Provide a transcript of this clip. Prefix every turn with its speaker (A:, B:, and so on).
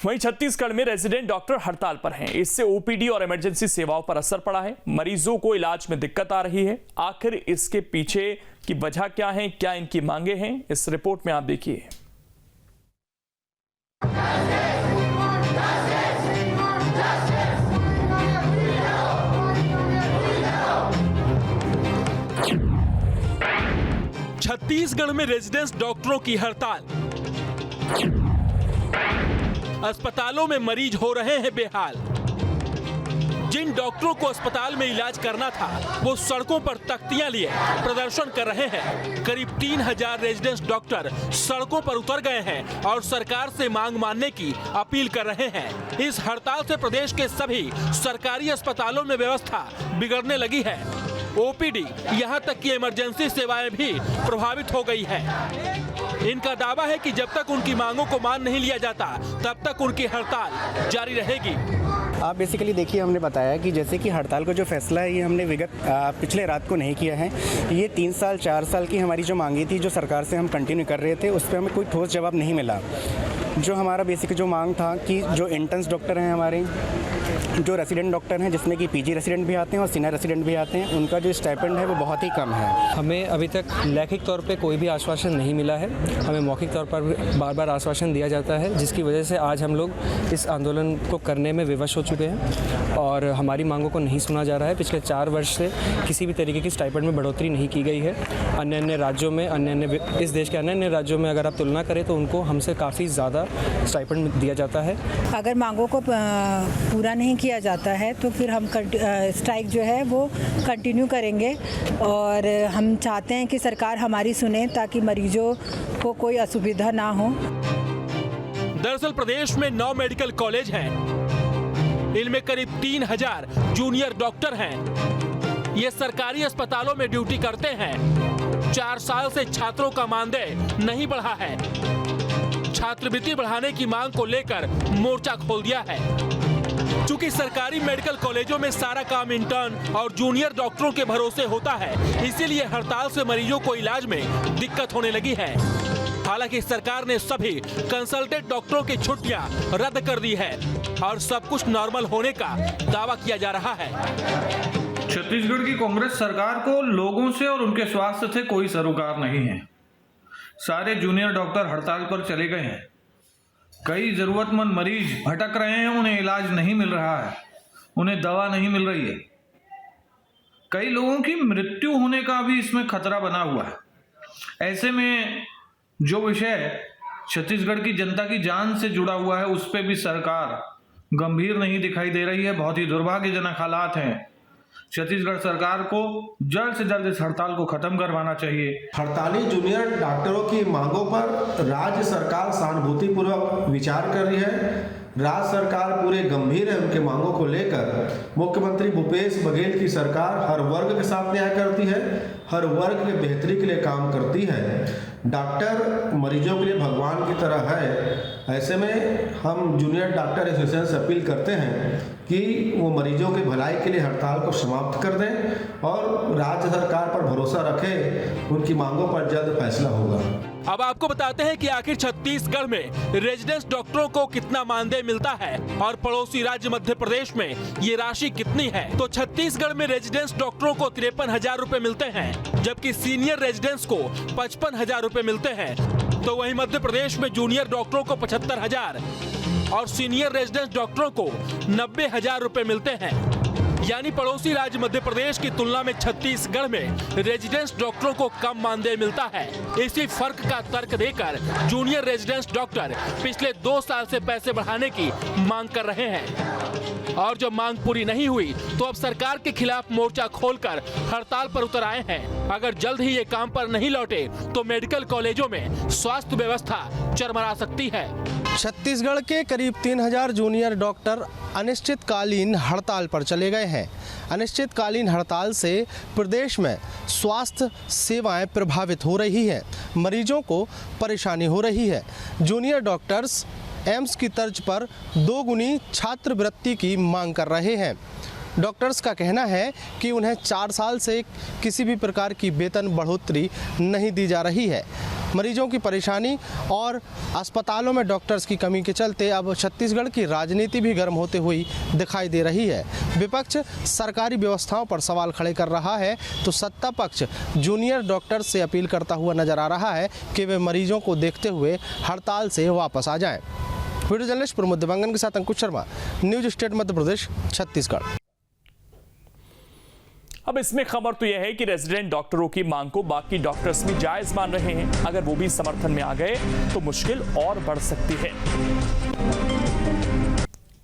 A: वहीं छत्तीसगढ़ में resident doctor हड़ताल पर हैं। इससे ओपीडी और इमरजेंसी सेवाओं पर असर पड़ा है। मरीजों को इलाज में दिक्कत आ रही है। आखिर इसके पीछे की वजह क्या है, क्या इनकी मांगे हैं, इस रिपोर्ट में आप देखिए।
B: छत्तीसगढ़ में रेजिडेंस डॉक्टरों की हड़ताल। अस्पतालों में मरीज हो रहे हैं बेहाल। जिन डॉक्टरों को अस्पताल में इलाज करना था वो सड़कों पर तख्तियां लिए प्रदर्शन कर रहे हैं। करीब 3000 रेजिडेंस डॉक्टर सड़कों पर उतर गए हैं और सरकार से मांग मानने की अपील कर रहे हैं। इस हड़ताल से प्रदेश के सभी सरकारी अस्पतालों में व्यवस्था बिगड़ने लगी है। ओपीडी यहां तक कि इमरजेंसी सेवाएं भी प्रभावित हो गई है। इनका दावा है कि जब तक उनकी मांगों को मान नहीं लिया जाता तब तक उनकी हड़ताल जारी रहेगी।
C: आप बेसिकली देखिए, हमने बताया कि जैसे कि हड़ताल का जो फैसला है ये हमने पिछले रात को नहीं किया है। ये 3 साल 4 साल की हमारी जो मांगी थी, जो सरकार से हम कंटिन्यू कर रहे थे, उस पर हमें कोई ठोस जवाब नहीं मिला। जो हमारा बेसिक जो मांग था कि जो इंटर्न्स डॉक्टर हैं हमारे, जो रेसिडेंट डॉक्टर हैं जिसमें कि पीजी रेसिडेंट भी आते हैं और सीनियर रेसिडेंट भी आते हैं, उनका जो स्टाइपेंड है वो बहुत ही कम है।
D: हमें अभी तक लेखित तौर पे कोई भी आश्वासन नहीं मिला है। हमें मौखिक तौर पर बार बार आश्वासन दिया जाता है, जिसकी वजह से आज हम लोग इस आंदोलन को करने में विवश हो चुके हैं और हमारी मांगों को नहीं सुना जा रहा है। पिछले 4 वर्ष से किसी भी तरीके की स्टाइपेंड में बढ़ोतरी नहीं की गई है। अन्य राज्यों में, इस देश के अन्य राज्यों में अगर आप तुलना करें तो उनको हमसे काफ़ी ज़्यादा स्टाइपेंड दिया जाता है।
E: अगर मांगों को पूरा नहीं किया जाता है तो फिर हम स्ट्राइक जो है वो कंटिन्यू करेंगे और हम चाहते हैं कि सरकार हमारी सुने ताकि मरीजों को कोई असुविधा ना हो।
B: दरअसल प्रदेश में 9 मेडिकल कॉलेज हैं। इनमें करीब 3000 जूनियर डॉक्टर हैं। ये सरकारी अस्पतालों में ड्यूटी करते हैं। 4 साल से छात्रों का मानदेय नहीं बढ़ा है। छात्रवृत्ति बढ़ाने की मांग को लेकर मोर्चा खोल दिया है। चूंकि सरकारी मेडिकल कॉलेजों में सारा काम इंटर्न और जूनियर डॉक्टरों के भरोसे होता है, इसीलिए हड़ताल से मरीजों को इलाज में दिक्कत होने लगी है। हालांकि सरकार ने सभी कंसल्टेंट डॉक्टरों की छुट्टियां रद्द कर दी है और सब कुछ नॉर्मल होने का दावा किया जा रहा है।
F: छत्तीसगढ़ की कांग्रेस सरकार को लोगों से और उनके स्वास्थ्य से कोई सरोकार नहीं है। सारे जूनियर डॉक्टर हड़ताल पर चले गए हैं। कई जरूरतमंद मरीज भटक रहे हैं, उन्हें इलाज नहीं मिल रहा है, उन्हें दवा नहीं मिल रही है। कई लोगों की मृत्यु होने का भी इसमें खतरा बना हुआ है। ऐसे में जो विषय छत्तीसगढ़ की जनता की जान से जुड़ा हुआ है उस पर भी सरकार गंभीर नहीं दिखाई दे रही है। बहुत ही दुर्भाग्यजनक हालात हैं। छत्तीसगढ़ सरकार को जल्द से जल्द इस हड़ताल को खत्म करवाना चाहिए।
G: हड़ताली जूनियर डॉक्टरों की मांगों पर राज्य सरकार सहानुभूतिपूर्वक विचार कर रही है। राज्य सरकार पूरे गंभीर है उनके मांगों को लेकर। मुख्यमंत्री भूपेश बघेल की सरकार हर वर्ग के साथ न्याय करती है, हर वर्ग के बेहतरी के लिए काम करती है। डॉक्टर मरीजों के लिए भगवान की तरह है। ऐसे में हम जूनियर डॉक्टर एसोसिएशन से अपील करते हैं कि वो मरीजों के भलाई के लिए हड़ताल को समाप्त कर दें और राज्य सरकार पर भरोसा रखें। उनकी मांगों पर जल्द फैसला होगा।
B: अब आपको बताते हैं कि आखिर छत्तीसगढ़ में रेजिडेंस डॉक्टरों को कितना मानदेय मिलता है और पड़ोसी राज्य मध्य प्रदेश में ये राशि कितनी है। तो छत्तीसगढ़ में रेजिडेंस डॉक्टरों को 53,000 रुपए मिलते हैं, जबकि सीनियर रेजिडेंस को 55,000 रुपए मिलते हैं। तो वहीं मध्य प्रदेश में जूनियर डॉक्टरों को 75,000 और सीनियर रेजिडेंस डॉक्टरों को 90,000 रुपए मिलते हैं। यानी पड़ोसी राज्य मध्य प्रदेश की तुलना में छत्तीसगढ़ में रेजिडेंस डॉक्टरों को कम मानदेय मिलता है। इसी फर्क का तर्क देकर जूनियर रेजिडेंस डॉक्टर पिछले 2 साल से पैसे बढ़ाने की मांग कर रहे हैं और जब मांग पूरी नहीं हुई तो अब सरकार के खिलाफ मोर्चा खोलकर हड़ताल पर उतर आए हैं। अगर जल्द ही ये काम पर नहीं लौटे तो मेडिकल कॉलेजों में स्वास्थ्य व्यवस्था चरमरा सकती है।
H: छत्तीसगढ़ के करीब 3000 जूनियर डॉक्टर अनिश्चितकालीन हड़ताल पर चले गए हैं। अनिश्चितकालीन हड़ताल से प्रदेश में स्वास्थ्य सेवाएं प्रभावित हो रही हैं, मरीजों को परेशानी हो रही है। जूनियर डॉक्टर्स एम्स की तर्ज पर 2 गुनी छात्रवृत्ति की मांग कर रहे हैं। डॉक्टर्स का कहना है कि उन्हें 4 साल से किसी भी प्रकार की वेतन बढ़ोतरी नहीं दी जा रही है। मरीजों की परेशानी और अस्पतालों में डॉक्टर्स की कमी के चलते अब छत्तीसगढ़ की राजनीति भी गर्म होते हुई दिखाई दे रही है। विपक्ष सरकारी व्यवस्थाओं पर सवाल खड़े कर रहा है तो सत्ता पक्ष जूनियर डॉक्टर्स से अपील करता हुआ नजर आ रहा है कि वे मरीजों को देखते हुए हड़ताल से वापस आ जाएं। वीडियो जर्नलिस्ट प्रमोद दिवांगन के साथ अंकुश शर्मा, न्यूज स्टेट मध्य प्रदेश, छत्तीसगढ़।
A: अब इसमें खबर तो यह है कि रेजिडेंट डॉक्टरों की मांग को बाकी डॉक्टर्स भी जायज मान रहे हैं। अगर वो भी समर्थन में आ गए तो मुश्किल और बढ़ सकती है।